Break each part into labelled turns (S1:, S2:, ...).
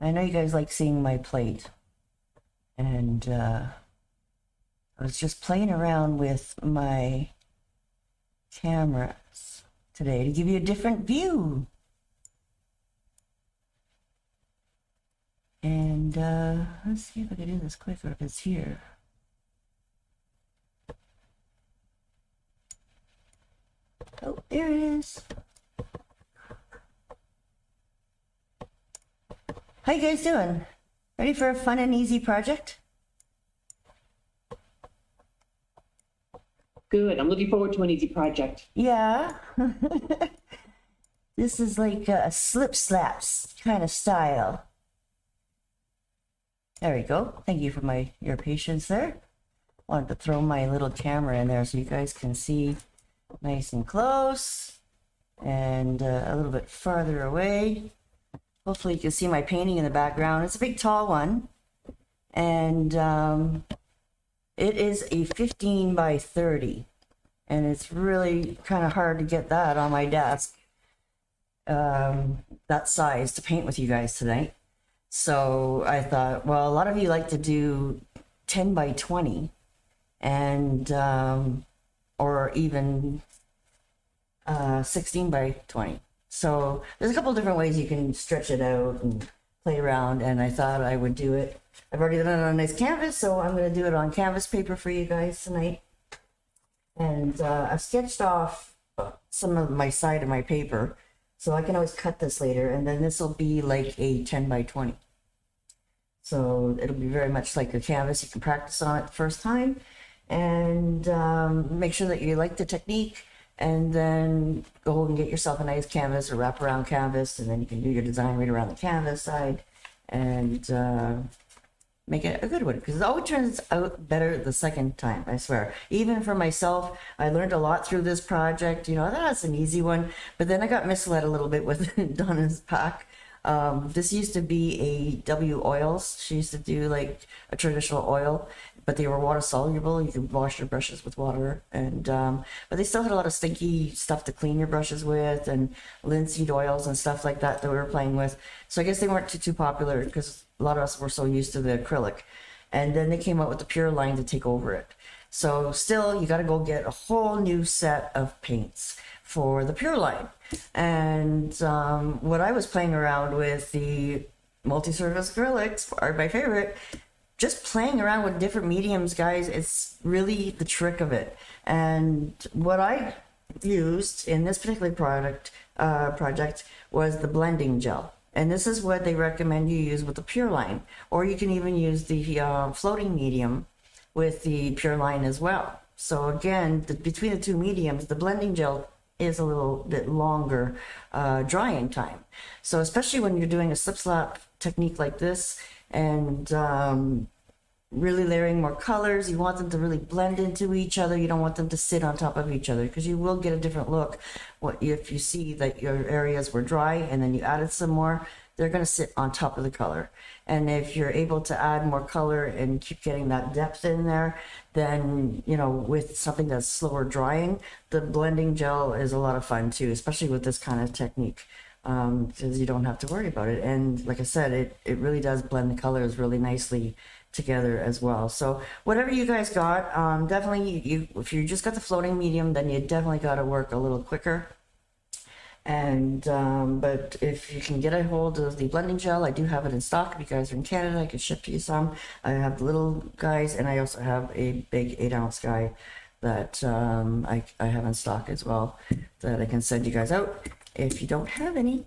S1: I know you guys like seeing my plate, and I was just playing around with my cameras today to give you a different view. And let's see if I can do this quicker if it's here. Oh, there it is. How you guys doing? Ready for a fun and easy project?
S2: Good. I'm looking forward to an easy project.
S1: Yeah. This is like a slip slaps kind of style. There we go. Thank you for your patience there. Wanted to throw my little camera in there so you guys can see nice and close and a little bit farther away. Hopefully you can see my painting in the background. It's a big tall one, and it is a 15 by 30, and it's really kind of hard to get that on my desk, that size, to paint with you guys tonight. So I thought, well, a lot of you like to do 10 by 20 and or even 16 by 20. So there's a couple different ways you can stretch it out and play around, and I thought I would do it. I've already done it on a nice canvas, so I'm going to do it on canvas paper for you guys tonight. And I've sketched off some of my side of my paper, so I can always cut this later, and then this will be like a 10 by 20. So it'll be very much like a canvas. You can practice on it the first time, and make sure that you like the technique, and then go and get yourself a nice canvas or wraparound canvas, and then you can do your design right around the canvas side, and make it a good one, because it always turns out better the second time, I swear. Even for myself, I learned a lot through this project. You know, that's an easy one, but then I got misled a little bit with Donna's pack. This used to be a W oils. She used to do like a traditional oil, but they were water soluble. You could wash your brushes with water, and but they still had a lot of stinky stuff to clean your brushes with, and linseed oils and stuff like that that we were playing with. So I guess they weren't too popular because a lot of us were so used to the acrylic. And then they came out with the pure line to take over it. So still, you got to go get a whole new set of paints for the pure line. And what I was playing around with, the multi-surface acrylics are my favorite. Just playing around with different mediums, guys, it's really the trick of it. And what I used in this particular project was the blending gel. And this is what they recommend you use with the pure line. Or you can even use the floating medium with the pure line as well. So again, between the two mediums, the blending gel is a little bit longer drying time. So especially when you're doing a slip slap technique like this, and really layering more colors, you want them to really blend into each other. You don't want them to sit on top of each other, because you will get a different look. What if you see that your areas were dry and then you added some more, they're going to sit on top of the color. And if you're able to add more color and keep getting that depth in there, then, you know, with something that's slower drying, the blending gel is a lot of fun too, especially with this kind of technique, because you don't have to worry about it. And like I said, it really does blend the colors really nicely together as well. So whatever you guys got, definitely if you just got the floating medium, then you definitely got to work a little quicker. And but if you can get a hold of the blending gel, I do have it in stock. If you guys are in Canada, I can ship to you some. I have the little guys, and I also have a big 8-ounce guy that I have in stock as well, that I can send you guys out if you don't have any.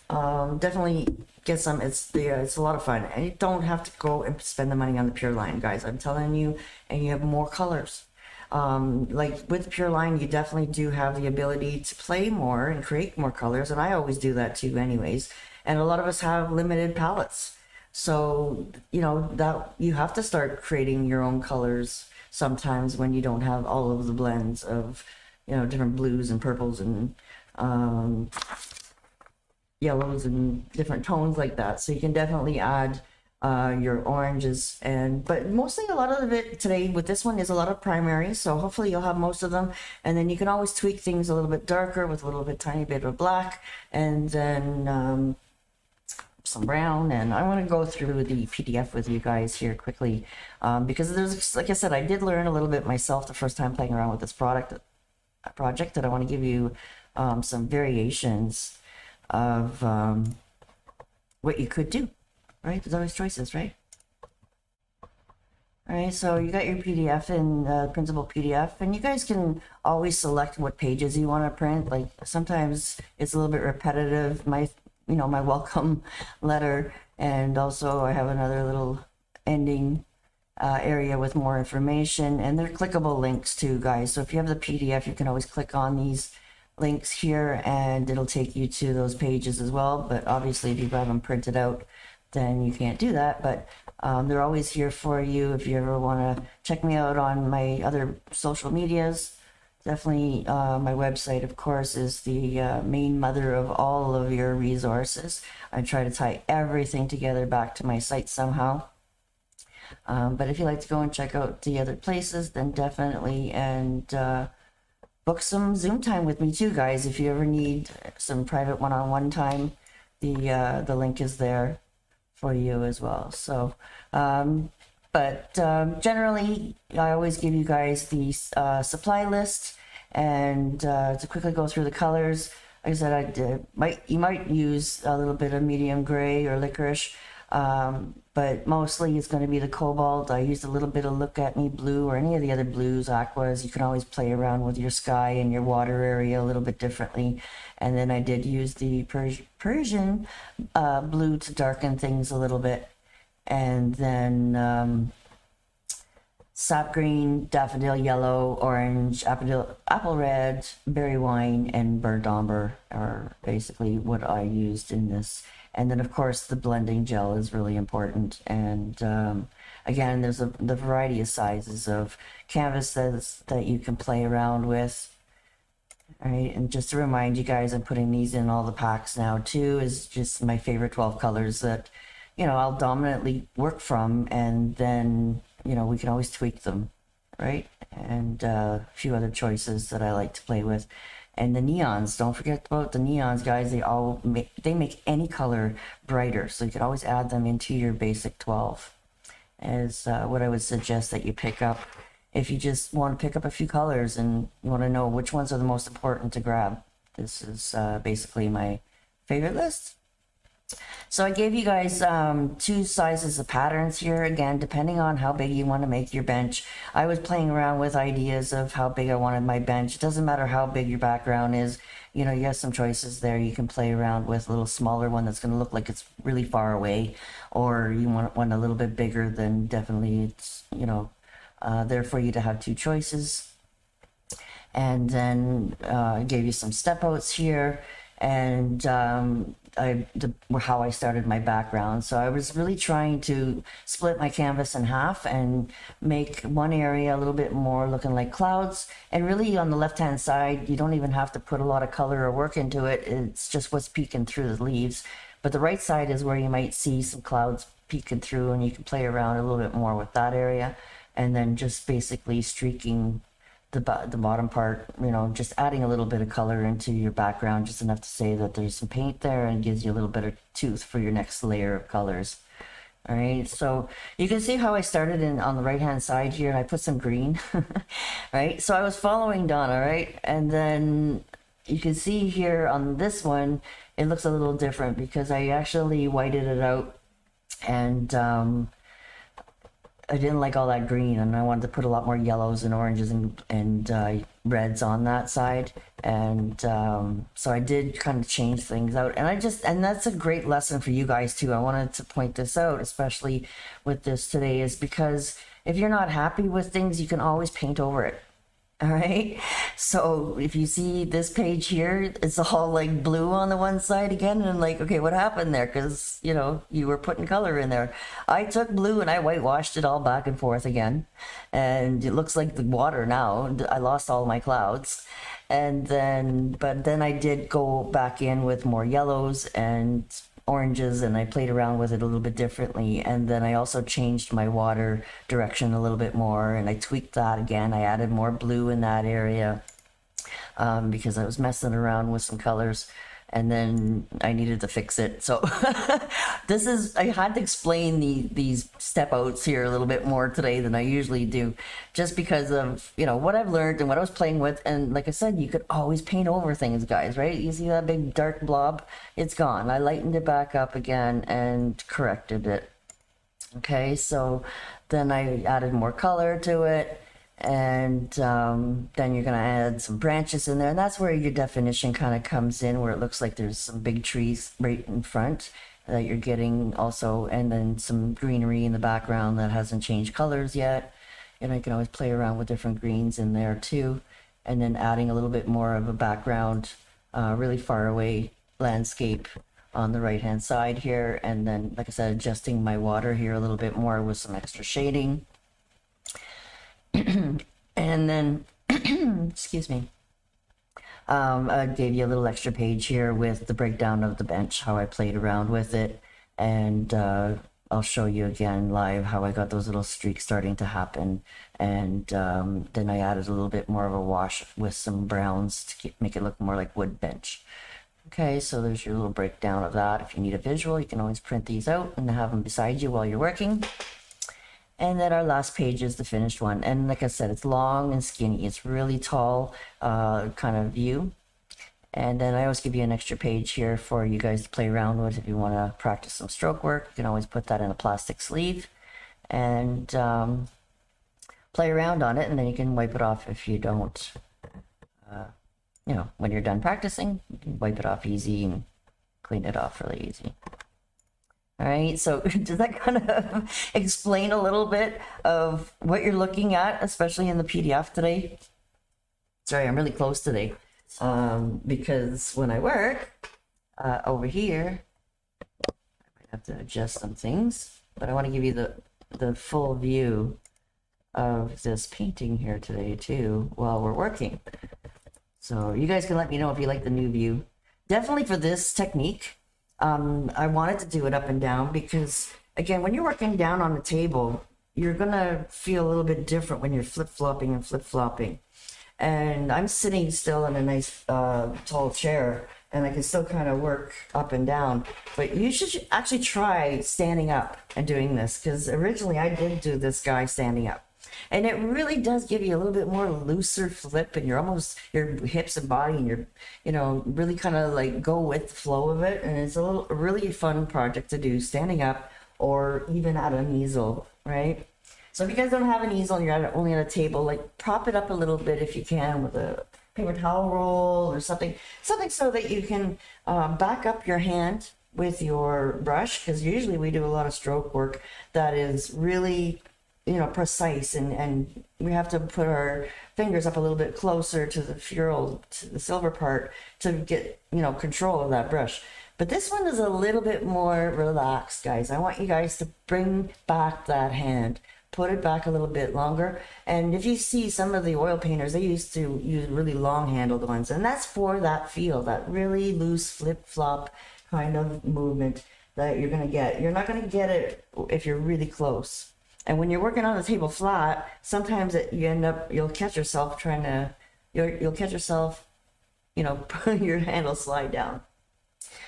S1: Definitely get some. It's a lot of fun, and you don't have to go and spend the money on the pure line, guys. I'm telling you, and you have more colors. Like with pure line, you definitely do have the ability to play more and create more colors, and I always do that too anyways. And a lot of us have limited palettes, so you know that you have to start creating your own colors sometimes when you don't have all of the blends of, you know, different blues and purples and yellows and different tones like that. So you can definitely add your oranges, but mostly a lot of it today with this one is a lot of primaries, so hopefully you'll have most of them, and then you can always tweak things a little bit darker with a little bit tiny bit of black, and then some brown, and I want to go through the PDF with you guys here quickly, because there's, like I said, I did learn a little bit myself the first time playing around with this project, that I want to give you some variations of what you could do, right? There's always choices, right? All right, so you got your PDF in printable PDF, and you guys can always select what pages you want to print. Like sometimes it's a little bit repetitive. My welcome letter, and also I have another little ending area with more information, and they're clickable links too, guys. So if you have the PDF, you can always click on these links here, and it'll take you to those pages as well. But obviously, if you have them printed out, then you can't do that. But they're always here for you if you ever want to check me out on my other social medias. Definitely, my website, of course, is the main mother of all of your resources. I try to tie everything together back to my site somehow. But if you like to go and check out the other places, then definitely, and book some Zoom time with me too, guys. If you ever need some private one-on-one time, the link is there for you as well. So, generally, I always give you guys the supply list, and to quickly go through the colors. Like I said, you might use a little bit of medium gray or licorice, but mostly it's going to be the cobalt. I used a little bit of Look At Me blue, or any of the other blues, aquas. You can always play around with your sky and your water area a little bit differently. And then I did use the Persian blue to darken things a little bit. And then sap green, daffodil yellow, orange, apple red, berry wine, and burnt umber are basically what I used in this. And then, of course, the blending gel is really important. And again, there's the variety of sizes of canvases that you can play around with. All right, and just to remind you guys, I'm putting these in all the packs now too, is just my favorite 12 colors that, I'll dominantly work from, and then, we can always tweak them, right? And a few other choices that I like to play with. And the neons, don't forget about the neons, guys. They make any color brighter, so you can always add them into your basic 12 as what I would suggest that you pick up if you just want to pick up a few colors and you want to know which ones are the most important to grab. This is basically my favorite list. So I gave you guys 2 sizes of patterns here, again, depending on how big you want to make your bench. I was playing around with ideas of how big I wanted my bench. It doesn't matter how big your background is. You have some choices there. You can play around with a little smaller one that's going to look like it's really far away, or you want one a little bit bigger, then definitely it's, there for you to have 2 choices. And then I gave you some step outs here, and how I started my background. So I was really trying to split my canvas in half and make one area a little bit more looking like clouds. And really on the left-hand side, you don't even have to put a lot of color or work into it. It's just what's peeking through the leaves. But the right side is where you might see some clouds peeking through, and you can play around a little bit more with that area. And then just basically streaking the bottom part, just adding a little bit of color into your background, just enough to say that there's some paint there, and gives you a little bit of tooth for your next layer of colors. All right, so you can see how I started on the right hand side here, and I put some green. Right, so I was following Donna, right? And then you can see here on this one, it looks a little different because I actually whited it out, and I didn't like all that green, and I wanted to put a lot more yellows and oranges and reds on that side. And so I did kind of change things out, and that's a great lesson for you guys too. I wanted to point this out, especially with this today, is because if you're not happy with things, you can always paint over it. All right, so if you see this page here, it's all like blue on the one side again, and I'm like, okay, what happened there? Because you were putting color in there. I took blue and I whitewashed it all back and forth again, and it looks like the water now. I lost all my clouds, but then I did go back in with more yellows and oranges, and I played around with it a little bit differently. And then I also changed my water direction a little bit more, and I tweaked that again. I added more blue in that area because I was messing around with some colors. and then I needed to fix it. So I had to explain these step outs here a little bit more today than I usually do, just because of, what I've learned and what I was playing with. And like I said, you could always paint over things, guys, right? You see that big dark blob? It's gone. I lightened it back up again and corrected it. Okay, so then I added more color to it, and then you're gonna add some branches in there, and that's where your definition kind of comes in, where it looks like there's some big trees right in front that you're getting also, and then some greenery in the background that hasn't changed colors yet. And I can always play around with different greens in there too, and then adding a little bit more of a background, really far away landscape on the right hand side here, and then, like I said, adjusting my water here a little bit more with some extra shading. And then excuse me, I gave you a little extra page here with the breakdown of the bench, how I played around with it, and I'll show you again live how I got those little streaks starting to happen. And then I added a little bit more of a wash with some browns to make it look more like wood bench. Okay, so there's your little breakdown of that. If you need a visual, you can always print these out and have them beside you while you're working. And then our last page is the finished one. And like I said, it's long and skinny. It's really tall kind of view. And then I always give you an extra page here for you guys to play around with. If you want to practice some stroke work, you can always put that in a plastic sleeve and play around on it. And then you can wipe it off if you don't. When you're done practicing, you can wipe it off easy and clean it off really easy. All right, so does that kind of explain a little bit of what you're looking at, especially in the PDF today? Sorry, I'm really close today because when I work over here, I might have to adjust some things, but I want to give you the full view of this painting here today too while we're working. So you guys can let me know if you like the new view. Definitely for this technique, I wanted to do it up and down because, again, when you're working down on the table, you're going to feel a little bit different when you're flip-flopping and flip-flopping. And I'm sitting still in a nice tall chair, and I can still kind of work up and down. But you should actually try standing up and doing this, because originally I did do this guy standing up. And it really does give you a little bit more looser flip, and your hips and body, and you're, really kind of like go with the flow of it. And it's a really fun project to do standing up or even at an easel, right? So if you guys don't have an easel and you're only at a table, like prop it up a little bit if you can with a paper towel roll or something so that you can back up your hand with your brush, because usually we do a lot of stroke work that is really precise, and we have to put our fingers up a little bit closer to the ferrule, to the silver part, to get control of that brush. But this one is a little bit more relaxed, guys. I want you guys to bring back that hand, put it back a little bit longer. And if you see some of the oil painters, they used to use really long handled ones, and that's for that feel, that really loose flip flop kind of movement that you're going to get. You're not going to get it if you're really close. And when you're working on the table flat, sometimes you'll catch yourself putting your handle slide down.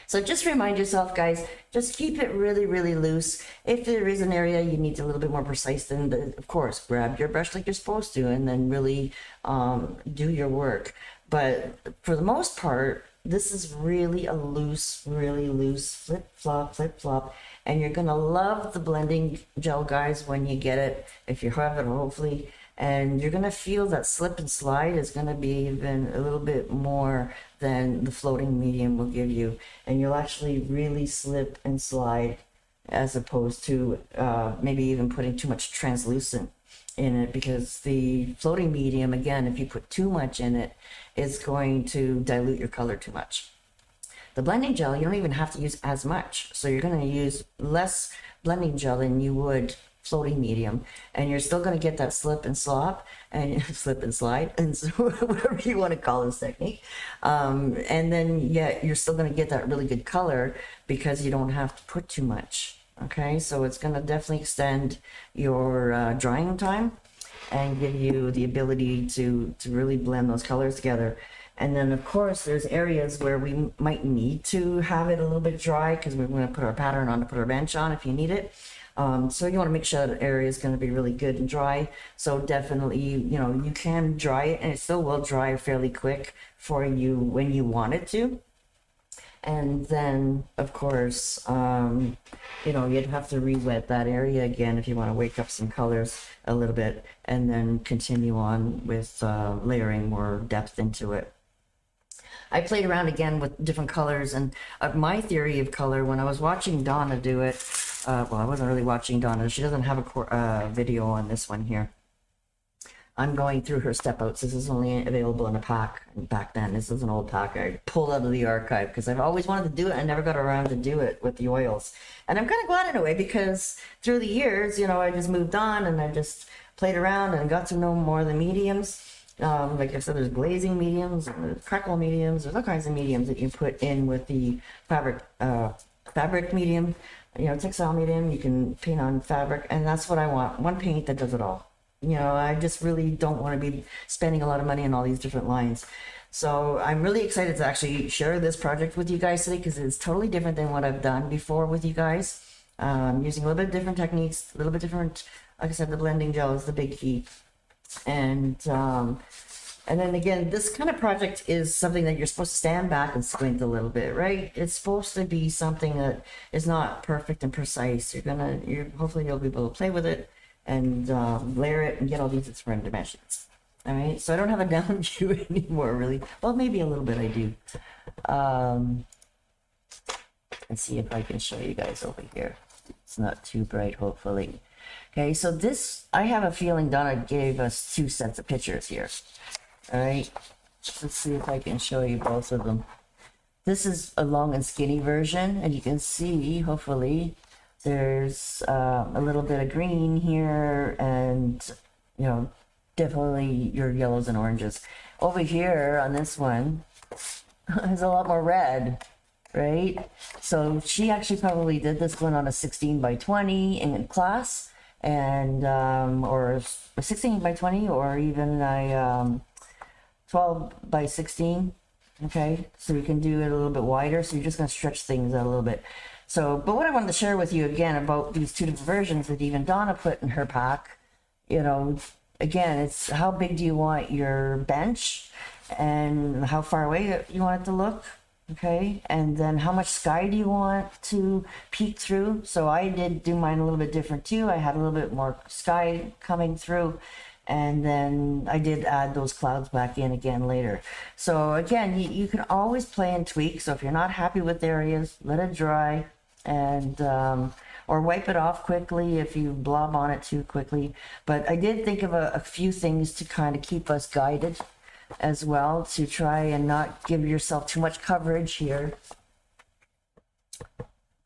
S1: So just remind yourself, guys, just keep it really, really loose. If there is an area you need a little bit more precise, then of course, grab your brush like you're supposed to and then really do your work. But for the most part, this is really really loose flip flop. And you're going to love the blending gel, guys, when you get it, if you have it, hopefully. And you're going to feel that slip and slide is going to be even a little bit more than the floating medium will give you. And you'll actually really slip and slide, as opposed to maybe even putting too much translucent in it, because the floating medium, again, if you put too much in it, it's going to dilute your color too much. The blending gel, you don't even have to use as much. So you're going to use less blending gel than you would floating medium. And you're still going to get that slip and slop and slip and slide, and so whatever you want to call this technique. And then, you're still going to get that really good color because you don't have to put too much. Okay, so it's going to definitely extend your drying time and give you the ability to really blend those colors together. And then of course there's areas where we might need to have it a little bit dry because we're going to put our pattern on to put our bench on if you need it. So you want to make sure that area is going to be really good and dry. So definitely, you know, you can dry it and it still will dry fairly quick for you when you want it to. And then, of course, you know, you'd have to re-wet that area again if you want to wake up some colors a little bit, and then continue on with layering more depth into it. I played around again with different colors, and my theory of color, when I was watching Donna do it, well, I wasn't really watching Donna. She doesn't have a video on this one here. I'm going through her step outs. This is only available in a pack. And back then, this is an old pack I pulled out of the archive because I've always wanted to do it. I never got around to do it with the oils. And I'm kind of glad in a way because through the years, you know, I just moved on and I just played around and got to know more of the mediums. Like I said, there's glazing mediums, and there's crackle mediums. There's all kinds of mediums that you put in with the fabric medium, you know, textile medium. You can paint on fabric, and that's what I want. One paint that does it all. You know, I just really don't want to be spending a lot of money on all these different lines. So I'm really excited to actually share this project with you guys today because it's totally different than what I've done before with you guys. Using a little bit different techniques, a little bit different, like I said, the blending gel is the big key. And then again, this kind of project is something that you're supposed to stand back and squint a little bit, right? It's supposed to be something that is not perfect and precise. Hopefully you'll be able to play with it and layer it and get all these different dimensions. All right, so I don't have a down view anymore, really. Well, maybe a little bit I do. Let's see if I can show you guys over here. It's not too bright, hopefully. Okay, so this, I have a feeling Donna gave us 2 sets of pictures here. All right, let's see if I can show you both of them. This is a long and skinny version, and you can see, hopefully, there's a little bit of green here, and you know, definitely your yellows and oranges. Over here on this one, there's a lot more red, right? So she actually probably did this one on a 16 by 20 in class, and or a 16 by 20, or even a 12 by 16. Okay, so you can do it a little bit wider. So you're just going to stretch things out a little bit. So, but what I wanted to share with you again about these 2 different versions that even Donna put in her pack, you know, again, it's how big do you want your bench and how far away you want it to look, okay? And then how much sky do you want to peek through? So I did do mine a little bit different too. I had a little bit more sky coming through. And then I did add those clouds back in again later. So again, you can always play and tweak. So if you're not happy with areas, let it dry, and or wipe it off quickly if you blob on it too quickly. But I did think of a few things to kind of keep us guided as well, to try and not give yourself too much coverage here.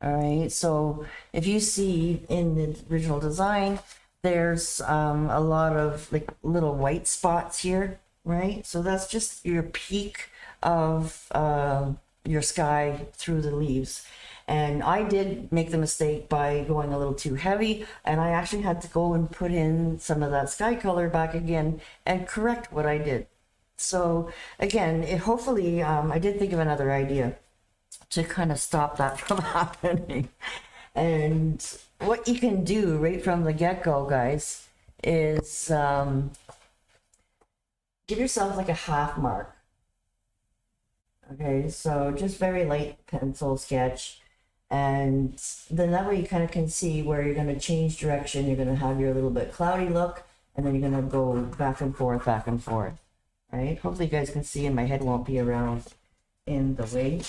S1: All right, so if you see in the original design, there's a lot of like little white spots here, right? So that's just your peak of your sky through the leaves. And I did make the mistake by going a little too heavy, and I actually had to go and put in some of that sky color back again and correct what I did. So again, hopefully, I did think of another idea to kind of stop that from happening. And what you can do right from the get-go, guys, is give yourself like a half mark. Okay, so just very light pencil sketch. And then that way you kind of can see where you're going to change direction. You're going to have your little bit cloudy look, and then you're going to go back and forth, right? Hopefully you guys can see, and my head won't be around in the way.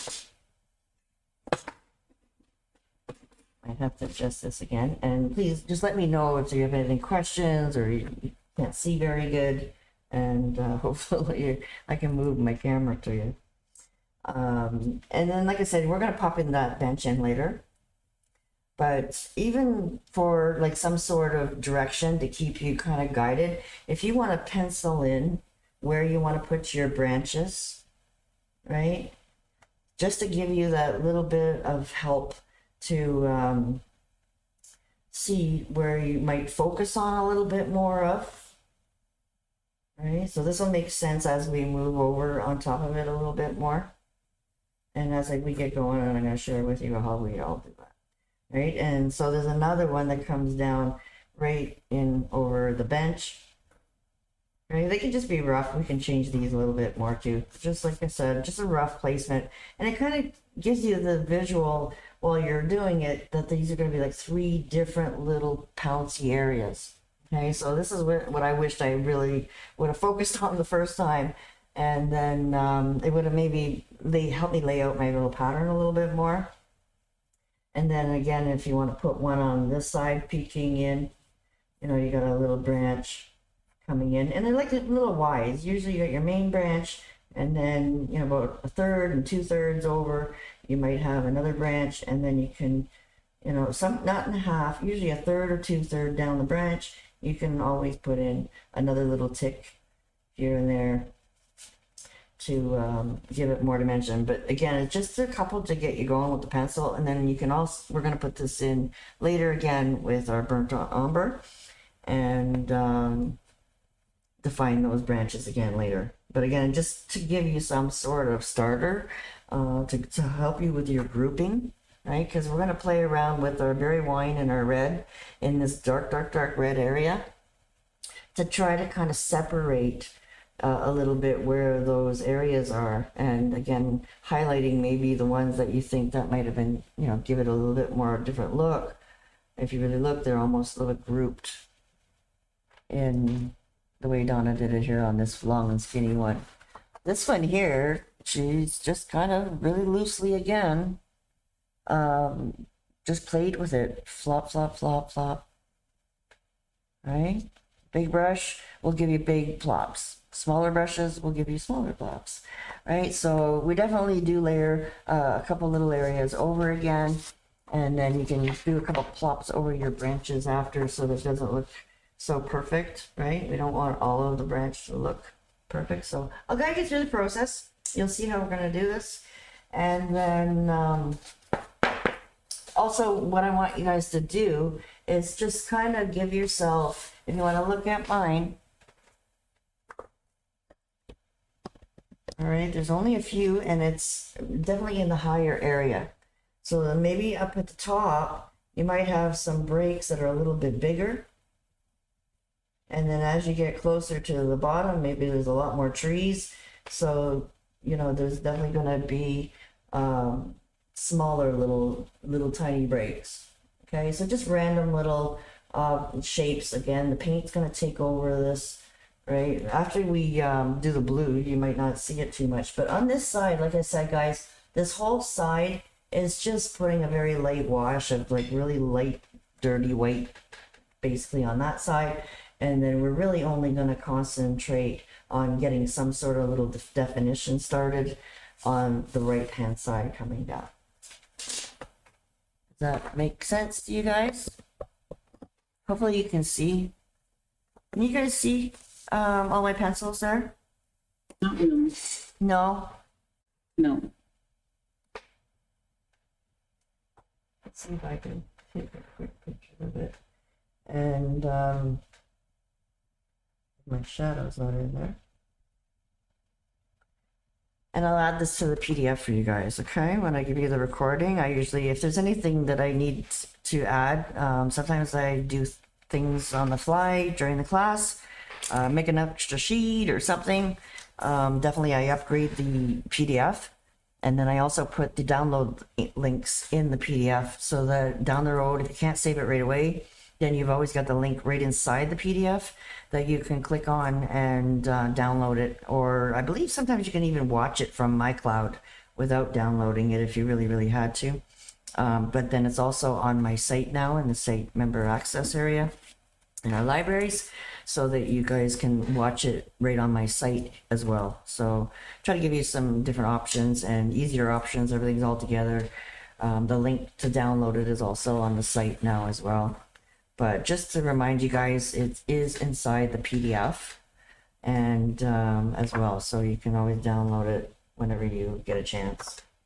S1: I have to adjust this again, and please just let me know if you have any questions or you can't see very good, and hopefully I can move my camera to you. And then, like I said, we're going to pop in that bench in later. But even for like some sort of direction to keep you kind of guided, if you want to pencil in where you want to put your branches, right? Just to give you that little bit of help to see where you might focus on a little bit more of, Right, so this will make sense as we move over on top of it a little bit more. And as we get going, and I'm going to share with you how we all do that. Right, and so there's another one that comes down right in over the bench. Right, they can just be rough. We can change these a little bit more too. Just like I said, just a rough placement. And it kind of gives you the visual while you're doing it that these are going to be like 3 different little pouncy areas. Okay, so this is what I wished I really would have focused on the first time. And then it would have maybe helped me lay out my little pattern a little bit more. And then again, if you want to put one on this side peeking in, you know, you got a little branch coming in, and they're like little Ys. Usually you got your main branch, and then, you know, about 1/3 and 2/3 over, you might have another branch, and then you can, you know, some not in half, usually 1/3 or 2/3 down the branch, you can always put in another little tick here and there to give it more dimension. But again, it's just a couple to get you going with the pencil, and then you can also, we're going to put this in later again with our burnt umber, and define those branches again later. But again, just to give you some sort of starter to help you with your grouping, right? Because we're going to play around with our berry wine and our red in this dark red area to try to kind of separate a little bit where those areas are, and again highlighting maybe the ones that you think that might have been, you know, give it a little bit more different look. If you really look, they're almost a little grouped in the way Donna did it here on this long and skinny one. This one here, she's just kind of really loosely again just played with it, flop flop flop flop, right? Big brush will give you big plops. Smaller brushes will give you smaller plops, right? So we definitely do layer a couple little areas over again, and then you can do a couple plops over your branches after so that it doesn't look so perfect, right? We don't want all of the branch to look perfect. So I'll guide you through the process. You'll see how we're going to do this. And then also what I want you guys to do is just kind of give yourself, if you want to look at mine, all right, there's only a few, and it's definitely in the higher area. So then maybe up at the top, you might have some breaks that are a little bit bigger. And then as you get closer to the bottom, maybe there's a lot more trees. So, you know, there's definitely going to be smaller little tiny breaks. Okay, so just random little shapes. Again, the paint's going to take over this. Right after we do the blue, you might not see it too much, but on this side, like I said, guys, this whole side is just putting a very light wash of like really light dirty white basically on that side, and then we're really only going to concentrate on getting some sort of little definition started on the right hand side coming down. Does that make sense to you guys? Hopefully you can see. Can you guys see all my pencils there?
S2: Not really.
S1: No?
S2: No.
S1: Let's see if I can take a quick picture of it. And my shadow's not in there. And I'll add this to the PDF for you guys, okay? When I give you the recording, I usually, if there's anything that I need to add, sometimes I do things on the fly during the class. Make an extra sheet or something. Definitely I upgrade the PDF, and then I also put the download links in the PDF so that down the road, if you can't save it right away, then you've always got the link right inside the PDF that you can click on and download it. Or I believe sometimes you can even watch it from my cloud without downloading it if you really had to. But then it's also on my site now in the site member access area in our libraries, so that you guys can watch it right on my site as well. So try to give you some different options and easier options. Everything's all together. The link to download it is also on the site now as well. But just to remind you guys, it is inside the PDF and as well, so you can always download it whenever you get a chance.